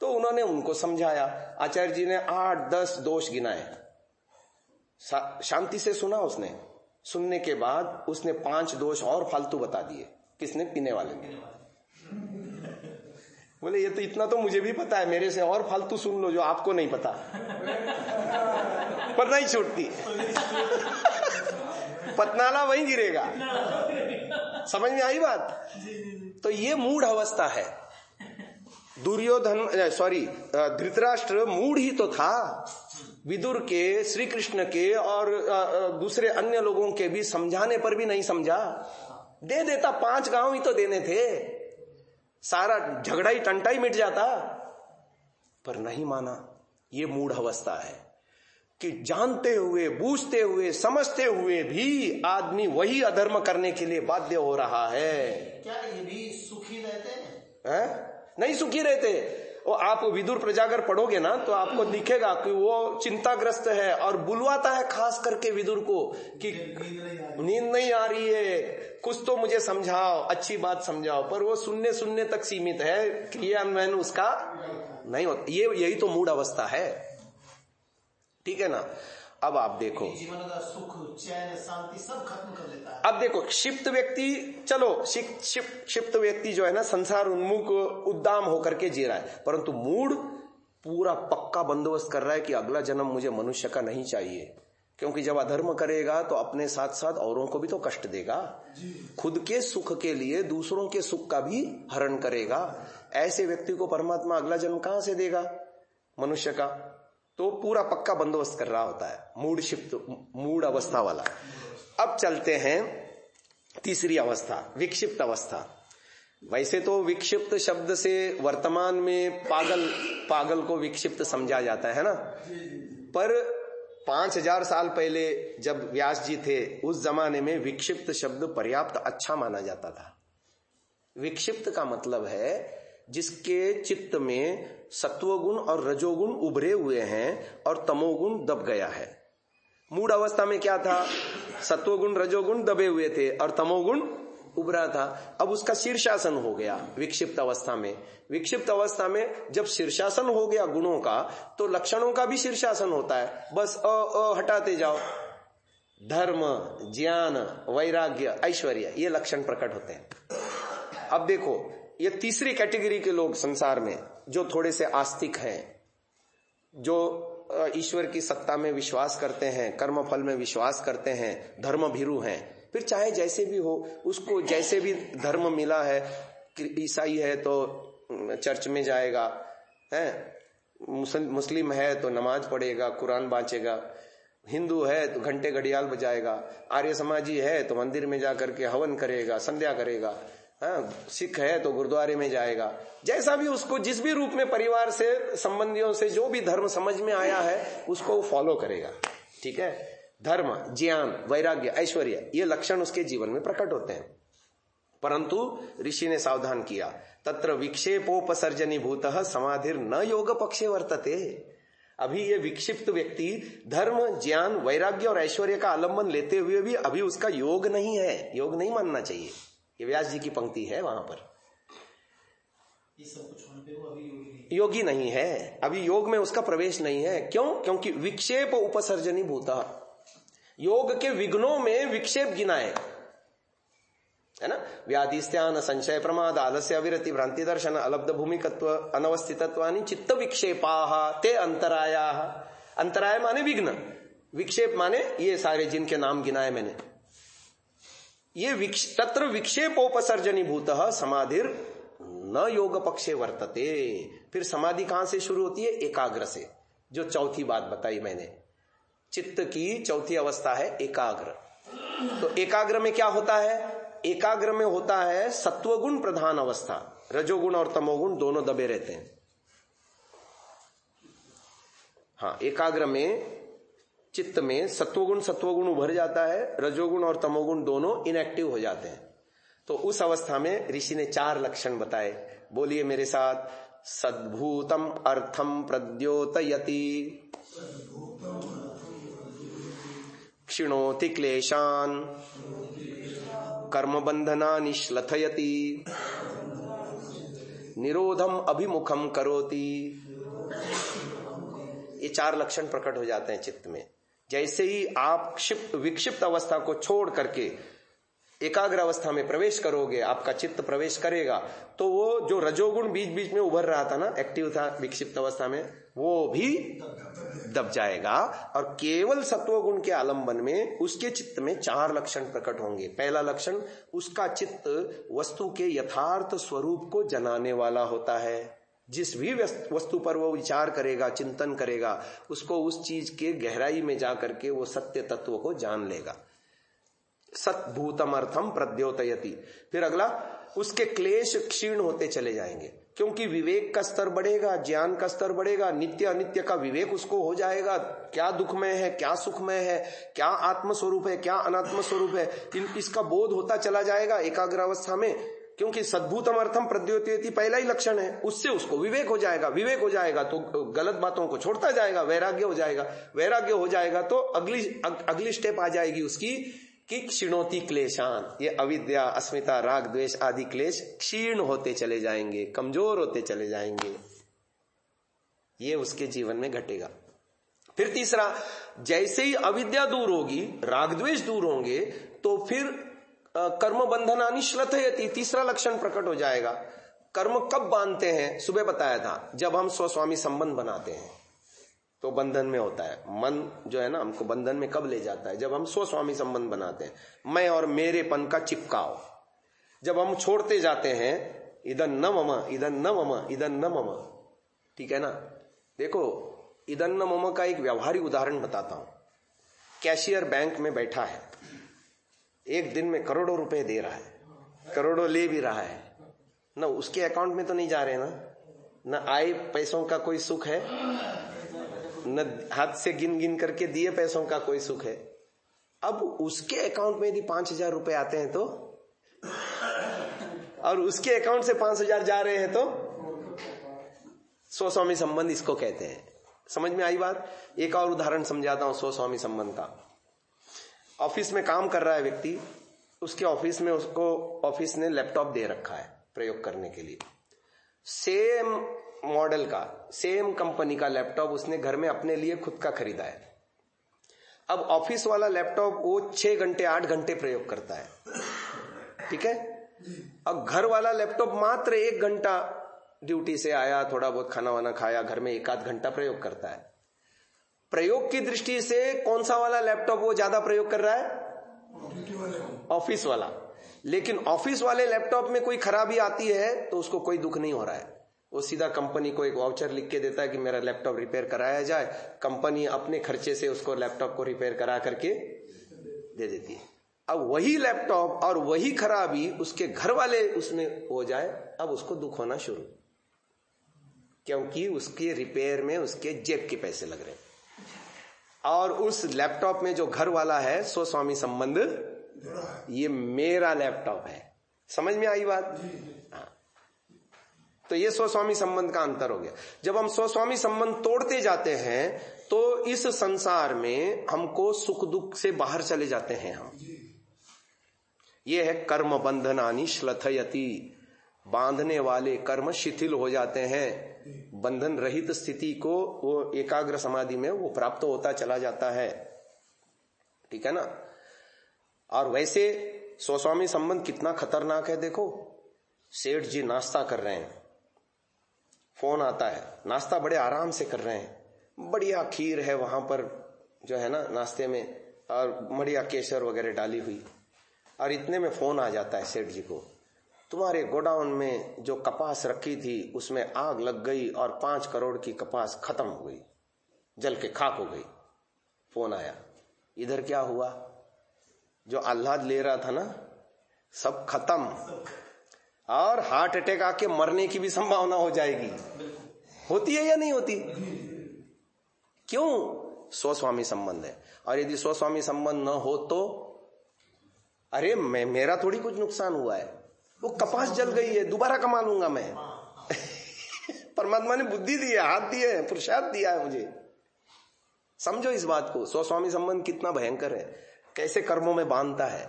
तो उन्होंने उनको समझाया। आचार्य जी ने 8-10 दोष गिनाए, शांति से सुना उसने। सुनने के बाद उसने 5 दोष और फालतू बता दिए। किसने? पीने वाले ने। बोले ये तो इतना तो मुझे भी पता है, मेरे से और फालतू सुन लो जो आपको नहीं पता। पर नहीं छूटती, पतनाला वहीं गिरेगा। समझ में आई बात? तो ये मूढ़ अवस्था है। दुर्योधन सॉरी धृतराष्ट्र मूढ़ ही तो था। विदुर के, श्री कृष्ण के और दूसरे अन्य लोगों के भी समझाने पर भी नहीं समझा। दे देता, 5 गांव ही तो देने थे, सारा झगड़ा ही टंटा ही मिट जाता, पर नहीं माना। ये मूढ़ अवस्था है कि जानते हुए, बूझते हुए, समझते हुए भी आदमी वही अधर्म करने के लिए बाध्य हो रहा है। क्या ये भी सुखी रहते हैं? नहीं सुखी रहते। और आप विदुर प्रजागर पढ़ोगे ना तो आपको दिखेगा कि वो चिंताग्रस्त है और बुलवाता है खास करके विदुर को कि नींद नहीं आ रही है, कुछ तो मुझे समझाओ, अच्छी बात समझाओ। पर वो सुनने तक सीमित है, क्रियान्वयन उसका नहीं होता। यही तो मूढ़ अवस्था है। ठीक है ना? अब आप देखो, जीवन का सुख, चैन, शांति सब खत्म कर लेता है। अब देखो क्षिप्त व्यक्ति, चलो क्षिप्त व्यक्ति जो है ना संसार उन्मुख उद्दाम होकर के जी रहा है, परंतु मूढ़ पूरा पक्का बंदोबस्त कर रहा है कि अगला जन्म मुझे मनुष्य का नहीं चाहिए, क्योंकि जब अधर्म करेगा तो अपने साथ साथ औरों को भी तो कष्ट देगा, खुद के सुख के लिए दूसरों के सुख का भी हरण करेगा। ऐसे व्यक्ति को परमात्मा अगला जन्म कहां से देगा मनुष्य का? तो पूरा पक्का बंदोबस्त कर रहा होता है मूढ़ अवस्था वाला। अब चलते हैं तीसरी अवस्था, विक्षिप्त अवस्था। वैसे तो विक्षिप्त शब्द से वर्तमान में पागल को विक्षिप्त समझा जाता है ना, पर 5000 साल पहले जब व्यास जी थे उस जमाने में विक्षिप्त शब्द पर्याप्त अच्छा माना जाता था। विक्षिप्त का मतलब है जिसके चित्त में सत्वगुण और रजोगुण उभरे हुए हैं और तमोगुण दब गया है। मूढ़ अवस्था में क्या था? सत्वगुण रजोगुण दबे हुए थे और तमोगुण उभरा था। अब उसका शीर्षासन हो गया विक्षिप्त अवस्था में। विक्षिप्त अवस्था में जब शीर्षासन हो गया गुणों का, तो लक्षणों का भी शीर्षासन होता है। बस अ हटाते जाओ। धर्म, ज्ञान, वैराग्य, ऐश्वर्य, ये लक्षण प्रकट होते हैं। अब देखो, ये तीसरी कैटेगरी के लोग संसार में जो थोड़े से आस्तिक हैं, जो ईश्वर की सत्ता में विश्वास करते हैं, कर्म फल में विश्वास करते हैं, धर्म भीरू हैं। फिर चाहे जैसे भी हो, उसको जैसे भी धर्म मिला है, ईसाई है तो चर्च में जाएगा, है मुस्लिम है तो नमाज पढ़ेगा, कुरान बांचेगा, हिंदू है तो घंटे घड़ियाल बजाएगा, आर्य समाजी है तो मंदिर में जाकर के हवन करेगा, संध्या करेगा, सिख है तो गुरुद्वारे में जाएगा। जैसा भी उसको जिस भी रूप में परिवार से, संबंधियों से जो भी धर्म समझ में आया है उसको वो फॉलो करेगा। ठीक है, धर्म, ज्ञान, वैराग्य, ऐश्वर्य, ये लक्षण उसके जीवन में प्रकट होते हैं। परंतु ऋषि ने सावधान किया, तत्र विक्षेपोपसर्जनी भूतः समाधिर न योग पक्षे वर्तते। अभी ये विक्षिप्त व्यक्ति धर्म, ज्ञान, वैराग्य और ऐश्वर्य का आलंबन लेते हुए भी अभी उसका योग नहीं है, योग नहीं मानना चाहिए। ये व्यास जी की पंक्ति है वहां पर। ये सब कुछ होने पे वो अभी योगी नहीं है, अभी योग में उसका प्रवेश नहीं है। क्यों? क्योंकि विक्षेप उपसर्जनी भूता, योग के विघ्नों में विक्षेप गिनाए, है ना। व्याधिस्त्यान, संशय, प्रमाद, आलस्य, अविरति, भ्रांति दर्शन, अलब्ध भूमिकत्व, अनवस्थितत्वानि चित्त विक्षेपाः ते अंतरायाः। अंतराय माने विघ्न, विक्षेप माने ये सारे जिनके नाम गिनाए मैंने। ये तत्र विक्षेपोपसर्जनी भूतः समाधिर न योग पक्षे वर्तते। फिर समाधि कहां से शुरू होती है? एकाग्र से। जो चौथी बात बताई मैंने, चित्त की चौथी अवस्था है एकाग्र। तो एकाग्र में क्या होता है? एकाग्र में होता है सत्वगुण प्रधान अवस्था, रजोगुण और तमोगुण दोनों दबे रहते हैं। हाँ, एकाग्र में चित्त में सत्वगुण उभर जाता है, रजोगुण और तमोगुण दोनों इनएक्टिव हो जाते हैं। तो उस अवस्था में ऋषि ने 4 लक्षण बताए। बोलिए मेरे साथ, सद्भूतम अर्थम प्रद्योतयति, क्षिणोति क्लेशान, कर्म बंधनानि श्लथयति, निरोधम अभिमुखम करोति। ये 4 लक्षण प्रकट हो जाते हैं चित्त में। जैसे ही आप विक्षिप्त अवस्था को छोड़ करके एकाग्र अवस्था में प्रवेश करोगे, आपका चित्त प्रवेश करेगा, तो वो जो रजोगुण बीच बीच में उभर रहा था ना, एक्टिव था विक्षिप्त अवस्था में, वो भी दब जाएगा और केवल सत्वगुण के आलंबन में उसके चित्त में 4 लक्षण प्रकट होंगे। पहला लक्षण, उसका चित्त वस्तु के यथार्थ स्वरूप को जनाने वाला होता है। जिस भी वस्तु पर वो विचार करेगा, चिंतन करेगा, उसको उस चीज के गहराई में जाकर के वो सत्य तत्व को जान लेगा। सद्भूतम अर्थम प्रद्योतयति। फिर अगला, उसके क्लेश क्षीण होते चले जाएंगे, क्योंकि विवेक का स्तर बढ़ेगा, ज्ञान का स्तर बढ़ेगा, नित्य अनित्य का विवेक उसको हो जाएगा। क्या दुखमय है, क्या सुखमय है, क्या आत्म स्वरूप है, क्या अनात्म स्वरूप है, इसका बोध होता चला जाएगा एकाग्र अवस्था में। क्योंकि सद्भूतम अर्थम प्रद्योतयति पहला ही लक्षण है, उससे उसको विवेक हो जाएगा। विवेक हो जाएगा तो गलत बातों को छोड़ता जाएगा, वैराग्य हो जाएगा। वैराग्य हो जाएगा तो अगली स्टेप आ जाएगी उसकी कि क्षीणोति क्लेशान। ये अविद्या, अस्मिता, राग, द्वेष आदि क्लेश क्षीण होते चले जाएंगे, कमजोर होते चले जाएंगे। ये उसके जीवन में घटेगा। फिर तीसरा, जैसे ही अविद्या दूर होगी, राग द्वेष दूर होंगे, तो फिर कर्म बंधनानि श्लथयति, तीसरा लक्षण प्रकट हो जाएगा। कर्म कब बांधते हैं? सुबह बताया था, जब हम स्वस्वामी संबंध बनाते हैं तो बंधन में होता है। मन जो है ना, हमको बंधन में कब ले जाता है? जब हम स्वस्वामी संबंध बनाते हैं, मैं और मेरेपन का चिपकाव। जब हम छोड़ते जाते हैं, इदं न मम, इदं न मम, इदं न मम, ठीक है ना। देखो, इदं न मम का एक व्यवहारिक उदाहरण बताता हूं। कैशियर बैंक में बैठा है, एक दिन में करोड़ों रुपए दे रहा है, करोड़ों ले भी रहा है ना, उसके अकाउंट में तो नहीं जा रहे ना आए पैसों का कोई सुख है न हाथ से गिन गिन करके दिए पैसों का कोई सुख है। अब उसके अकाउंट में यदि 5,000 रुपए आते हैं तो, और उसके अकाउंट से 5,000 जा रहे हैं तो स्वस्वामी संबंध इसको कहते हैं। समझ में आई बात? एक और उदाहरण समझाता हूं स्वस्वामी संबंध का। ऑफिस में काम कर रहा है व्यक्ति, उसके ऑफिस में उसको ऑफिस ने लैपटॉप दे रखा है प्रयोग करने के लिए। सेम मॉडल का, सेम कंपनी का लैपटॉप उसने घर में अपने लिए खुद का खरीदा है। अब ऑफिस वाला लैपटॉप वो 6 घंटे 8 घंटे प्रयोग करता है, ठीक है। अब घर वाला लैपटॉप मात्र 1 घंटा ड्यूटी से आया, थोड़ा बहुत खाना वाना खाया, घर में 1 आध घंटा प्रयोग करता है। प्रयोग की दृष्टि से कौन सा वाला लैपटॉप वो ज्यादा प्रयोग कर रहा है? ऑफिस वाला। लेकिन ऑफिस वाले लैपटॉप में कोई खराबी आती है तो उसको कोई दुख नहीं हो रहा है। वो सीधा कंपनी को एक वाउचर लिख के देता है कि मेरा लैपटॉप रिपेयर कराया जाए। कंपनी अपने खर्चे से उसको लैपटॉप को रिपेयर करा करके दे देती है। अब वही लैपटॉप और वही खराबी उसके घर वाले उसमें हो जाए, अब उसको दुख होना शुरू, क्योंकि उसके रिपेयर में उसके जेब के पैसे लग रहे हैं। और उस लैपटॉप में जो घर वाला है स्वस्वामी संबंध, ये मेरा लैपटॉप है। समझ में आई बात? हाँ। तो ये स्वस्वामी संबंध का अंतर हो गया। जब हम स्वस्वामी संबंध तोड़ते जाते हैं तो इस संसार में हमको सुख दुख से बाहर चले जाते हैं हम। ये है कर्म बंधनानि श्लथयति, बांधने वाले कर्म शिथिल हो जाते हैं। बंधन रहित स्थिति को वो एकाग्र समाधि में वो प्राप्त होता चला जाता है, ठीक है ना। और वैसे स्वस्वामी संबंध कितना खतरनाक है देखो। सेठ जी नाश्ता कर रहे हैं, फोन आता है, नाश्ता बड़े आराम से कर रहे हैं, बढ़िया खीर है वहां पर जो है ना नाश्ते में, और बढ़िया केसर वगैरह डाली हुई। और इतने में फोन आ जाता है सेठ जी को, तुम्हारे गोडाउन में जो कपास रखी थी उसमें आग लग गई और 5 करोड़ की कपास खत्म हो गई, जल के खाक हो गई। फोन आया, इधर क्या हुआ? जो आह्लाद ले रहा था ना सब खत्म, और हार्ट अटैक आके मरने की भी संभावना हो जाएगी। होती है या नहीं होती? क्यों? स्वस्वामी संबंध है। और यदि स्वस्वामी संबंध न हो तो अरे मेरा थोड़ी कुछ नुकसान हुआ है, वो कपास जल गई है, दोबारा कमा लूंगा मैं। परमात्मा ने बुद्धि दी है, हाथ दिए है, पुरुषार्थ दिया है मुझे। समझो इस बात को। स्वस्वामी संबंध कितना भयंकर है, कैसे कर्मों में बांधता है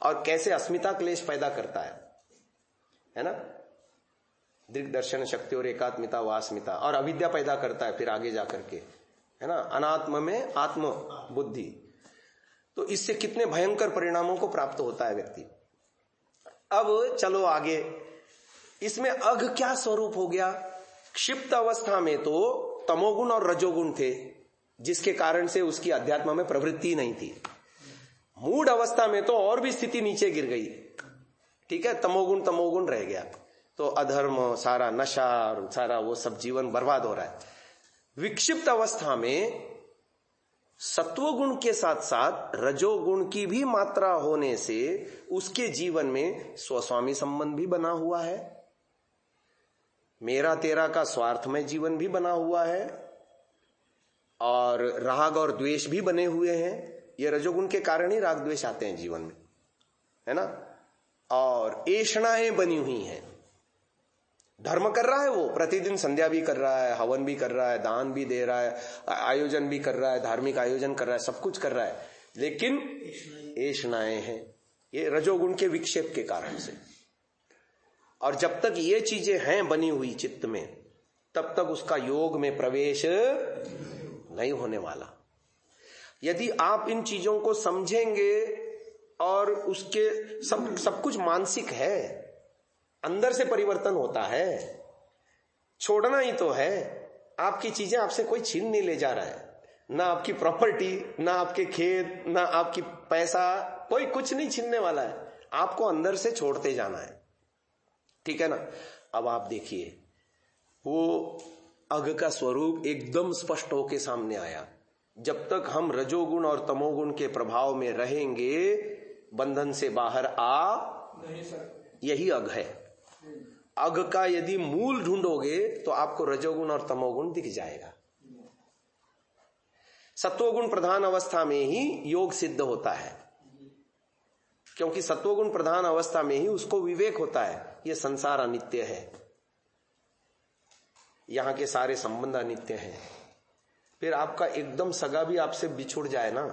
और कैसे अस्मिता क्लेश पैदा करता है ना। दिग्दर्शन शक्ति और एकात्मिता व अस्मिता और अविद्या पैदा करता है फिर आगे जाकर के, है ना। अनात्म में आत्म बुद्धि। तो इससे कितने भयंकर परिणामों को प्राप्त होता है व्यक्ति। अब चलो आगे, इसमें अघ क्या स्वरूप हो गया? क्षिप्त अवस्था में तो तमोगुण और रजोगुण थे, जिसके कारण से उसकी अध्यात्म में प्रवृत्ति नहीं थी। मूढ़ अवस्था में तो और भी स्थिति नीचे गिर गई, ठीक है। तमोगुण रह गया, तो अधर्म, सारा नशा, सारा वो सब जीवन बर्बाद हो रहा है। विक्षिप्त अवस्था में सत्वगुण के साथ साथ रजोगुण की भी मात्रा होने से उसके जीवन में स्वस्वामी संबंध भी बना हुआ है, मेरा तेरा का स्वार्थमय जीवन भी बना हुआ है, और राग और द्वेष भी बने हुए हैं। ये रजोगुण के कारण ही राग द्वेष आते हैं जीवन में, है ना। और ऐषणाएं बनी हुई हैं। धर्म कर रहा है वो, प्रतिदिन संध्या भी कर रहा है, हवन भी कर रहा है, दान भी दे रहा है, आयोजन भी कर रहा है, धार्मिक आयोजन कर रहा है, सब कुछ कर रहा है, लेकिन ऐषणाएं हैं ये रजोगुण के विक्षेप के कारण से। और जब तक ये चीजें हैं बनी हुई चित्त में, तब तक उसका योग में प्रवेश नहीं होने वाला। यदि आप इन चीजों को समझेंगे, और उसके सब कुछ मानसिक है, अंदर से परिवर्तन होता है, छोड़ना ही तो है। आपकी चीजें आपसे कोई छीन नहीं ले जा रहा है, ना आपकी प्रॉपर्टी, ना आपके खेत, ना आपकी पैसा, कोई कुछ नहीं छीनने वाला है। आपको अंदर से छोड़ते जाना है, ठीक है ना। अब आप देखिए, वो अघ का स्वरूप एकदम स्पष्ट होके सामने आया। जब तक हम रजोगुण और तमोगुण के प्रभाव में रहेंगे, बंधन से बाहर आ नहीं सकते। यही अघ है। अघ का यदि मूल ढूंढोगे तो आपको रजोगुण और तमोगुण दिख जाएगा। सत्वगुण प्रधान अवस्था में ही योग सिद्ध होता है, क्योंकि सत्वगुण प्रधान अवस्था में ही उसको विवेक होता है, ये संसार अनित्य है, यहां के सारे संबंध अनित्य हैं। फिर आपका एकदम सगा भी आपसे बिछुड़ जाए ना,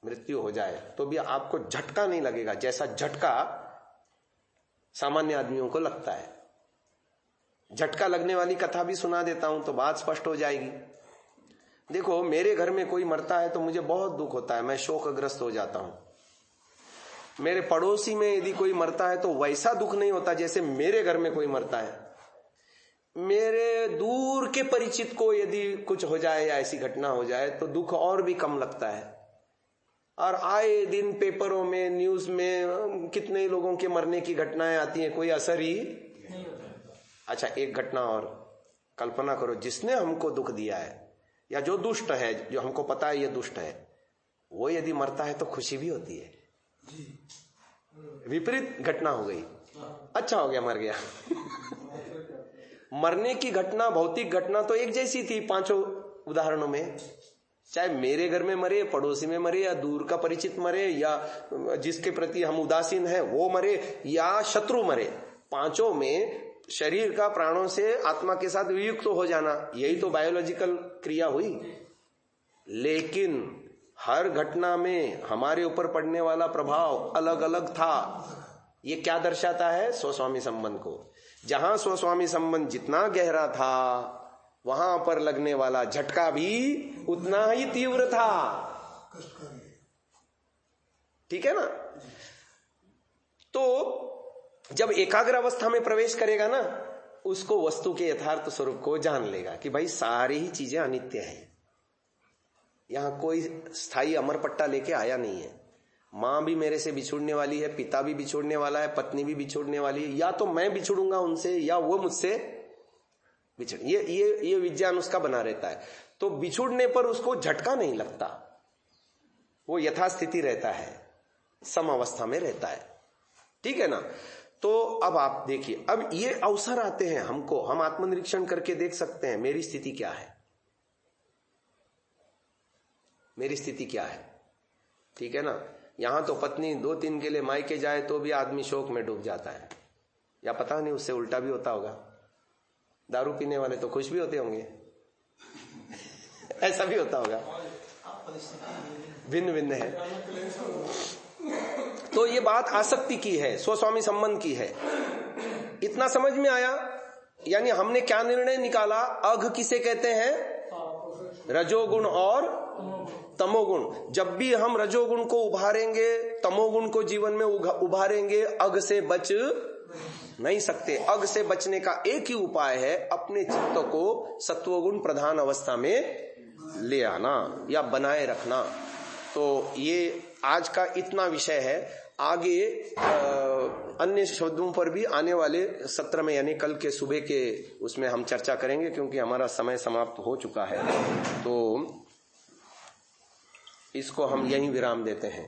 मृत्यु हो जाए, तो भी आपको झटका नहीं लगेगा जैसा झटका सामान्य आदमियों को लगता है। झटका लगने वाली कथा भी सुना देता हूं तो बात स्पष्ट हो जाएगी। देखो, मेरे घर में कोई मरता है तो मुझे बहुत दुख होता है, मैं शोकग्रस्त हो जाता हूं। मेरे पड़ोसी में यदि कोई मरता है तो वैसा दुख नहीं होता जैसे मेरे घर में कोई मरता है। मेरे दूर के परिचित को यदि कुछ हो जाए या ऐसी घटना हो जाए तो दुख और भी कम लगता है। और आए दिन पेपरों में, न्यूज में कितने लोगों के मरने की घटनाएं आती हैं, कोई असर ही नहीं होता। अच्छा, एक घटना और कल्पना करो, जिसने हमको दुख दिया है या जो दुष्ट है, जो हमको पता है ये दुष्ट है, वो यदि मरता है तो खुशी भी होती है। विपरीत घटना हो गई, अच्छा हो गया, मर गया। मरने की घटना, भौतिक घटना तो एक जैसी थी पांचों उदाहरणों में, चाहे मेरे घर में मरे, पड़ोसी में मरे, या दूर का परिचित मरे, या जिसके प्रति हम उदासीन हैं वो मरे, या शत्रु मरे, पांचों में शरीर का प्राणों से आत्मा के साथ वियुक्त हो जाना, यही तो बायोलॉजिकल क्रिया हुई। लेकिन हर घटना में हमारे ऊपर पड़ने वाला प्रभाव अलग अलग था। ये क्या दर्शाता है? स्वस्वामी संबंध को। जहां स्वस्वामी संबंध जितना गहरा था वहां पर लगने वाला झटका भी उतना ही तीव्र था। ठीक है ना? तो जब एकाग्र अवस्था में प्रवेश करेगा ना, उसको वस्तु के यथार्थ स्वरूप को जान लेगा कि भाई सारी ही चीजें अनित्य हैं। यहां कोई स्थायी अमर पट्टा लेके आया नहीं है। मां भी मेरे से बिछुड़ने वाली है, पिता भी बिछुड़ने वाला है, पत्नी भी बिछुड़ने वाली है, या तो मैं बिछुड़ूंगा उनसे या वो मुझसे बिछड़, ये विज्ञान उसका बना रहता है। तो बिछुड़ने पर उसको झटका नहीं लगता, वो यथास्थिति रहता है, सम अवस्था में रहता है। ठीक है ना? तो अब आप देखिए, अब ये अवसर आते हैं हमको, हम आत्मनिरीक्षण करके देख सकते हैं मेरी स्थिति क्या है, मेरी स्थिति क्या है। ठीक है ना? यहां तो पत्नी 2-3 के लिए मायके जाए तो भी आदमी शोक में डूब जाता है, या पता नहीं उससे उल्टा भी होता होगा। दारू पीने वाले तो खुश भी होते होंगे, ऐसा भी होता होगा, भिन्न भिन्न है। तो ये बात आसक्ति की है, स्वस्वामी संबंध की है। इतना समझ में आया? यानी हमने क्या निर्णय निकाला? अघ किसे कहते हैं? रजोगुण और तमोगुण। जब भी हम रजोगुण को उभारेंगे, तमोगुण को जीवन में उभारेंगे, अघ से बच नहीं सकते। अघ से बचने का एक ही उपाय है, अपने चित्त को सत्वगुण प्रधान अवस्था में ले आना या बनाए रखना। तो ये आज का इतना विषय है। आगे अन्य शब्दों पर भी आने वाले सत्र में, यानी कल के सुबह के उसमें हम चर्चा करेंगे, क्योंकि हमारा समय समाप्त हो चुका है। तो इसको हम यहीं विराम देते हैं।